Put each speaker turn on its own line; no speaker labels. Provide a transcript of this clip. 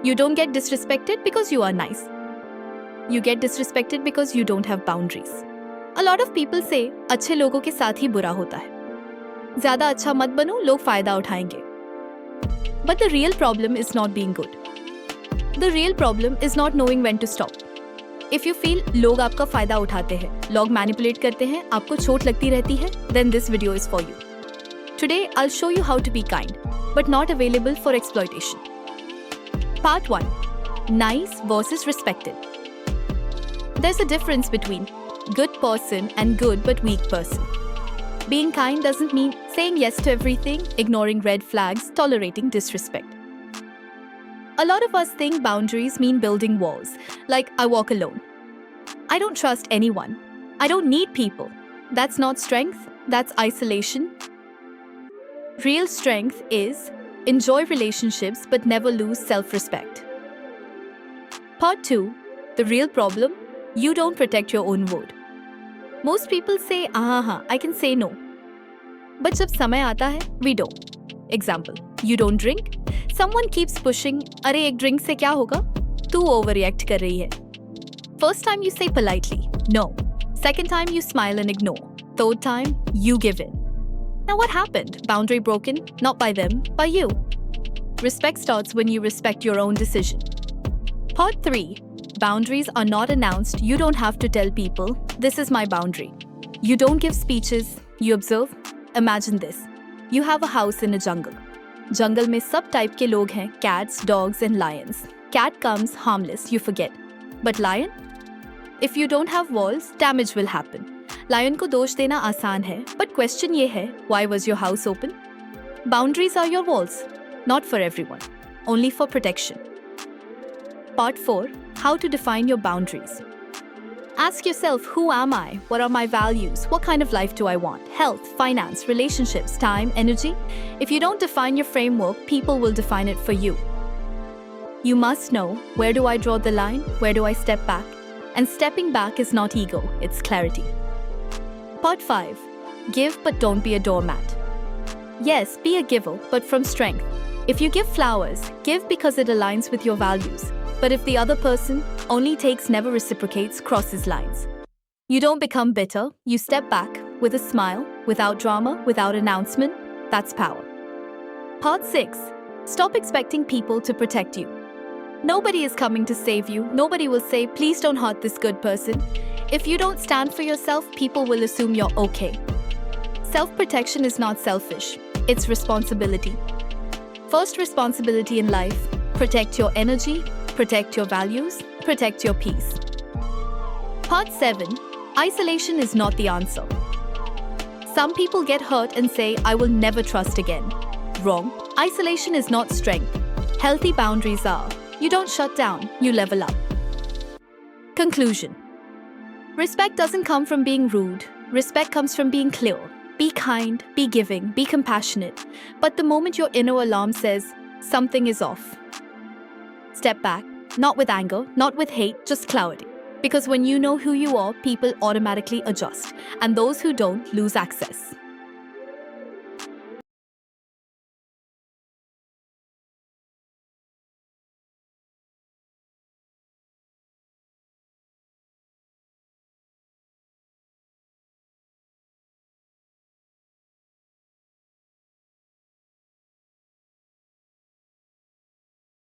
You don't get disrespected because you are nice. You get disrespected because you don't have boundaries. A lot of people say अच्छे लोगों के साथ ही बुरा होता है. ज़्यादा अच्छा मत बनो, लोग फायदा उठाएंगे. But the real problem is not being good. The real problem is not knowing when to stop. If you feel लोग आपका फायदा उठाते हैं, लोग मैनिपुलेट करते हैं, आपको चोट लगती रहती है, then this video is for you. Today I'll show you how to be kind, but not available for exploitation. Part 1. Nice versus respected. There's a difference between good person and good but weak person. Being kind doesn't mean saying yes to everything, ignoring red flags, tolerating disrespect. A lot of us think boundaries mean building walls, like I walk alone. I don't trust anyone. I don't need people. That's not strength, that's isolation. Real strength is enjoy relationships but never lose self-respect. Part 2. The real problem, you don't protect your own word. Most people say, I can say no. But जब समय आता है, we don't. Example, you don't drink. Someone keeps pushing, अरे एक drink से क्या होगा? तू overreact कर रही है. First time you say politely, no. Second time you smile and ignore. Third time, you give in. Now what happened? Boundary broken? Not by them, by you. Respect starts when you respect your own decision. Part 3. Boundaries are not announced. You don't have to tell people, this is my boundary. You don't give speeches, you observe. Imagine this. You have a house in a jungle. Jungle में सब type के लोग हैं, cats, dogs and lions. Cat comes harmless, you forget. But lion? If you don't have walls, damage will happen. Lion को दोष देना आसान है, but question ये है, why was your house open? Boundaries are your walls, not for everyone, only for protection. Part 4. How to define your boundaries. Ask yourself, who am I? What are my values? What kind of life do I want? Health, finance, relationships, time, energy? If you don't define your framework, people will define it for you. You must know, where do I draw the line? Where do I step back? And stepping back is not ego, it's clarity. Part 5. Give but don't be a doormat. Yes, be a giver, but from strength. If you give flowers, give because it aligns with your values. But if the other person only takes, never reciprocates, crosses lines. You don't become bitter, you step back with a smile, without drama, without announcement. That's power. Part 6. Stop expecting people to protect you. Nobody is coming to save you. Nobody will say, please don't hurt this good person. If you don't stand for yourself, people will assume you're okay. Self-protection is not selfish, it's responsibility. First responsibility in life, protect your energy, protect your values, protect your peace. Part 7. Isolation is not the answer. Some people get hurt and say, I will never trust again. Wrong. Isolation is not strength. Healthy boundaries are. You don't shut down, you level up. Conclusion. Respect doesn't come from being rude. Respect comes from being clear. Be kind, be giving, be compassionate. But the moment your inner alarm says, something is off, step back, not with anger, not with hate, just clarity. Because when you know who you are, people automatically adjust. And those who don't lose access.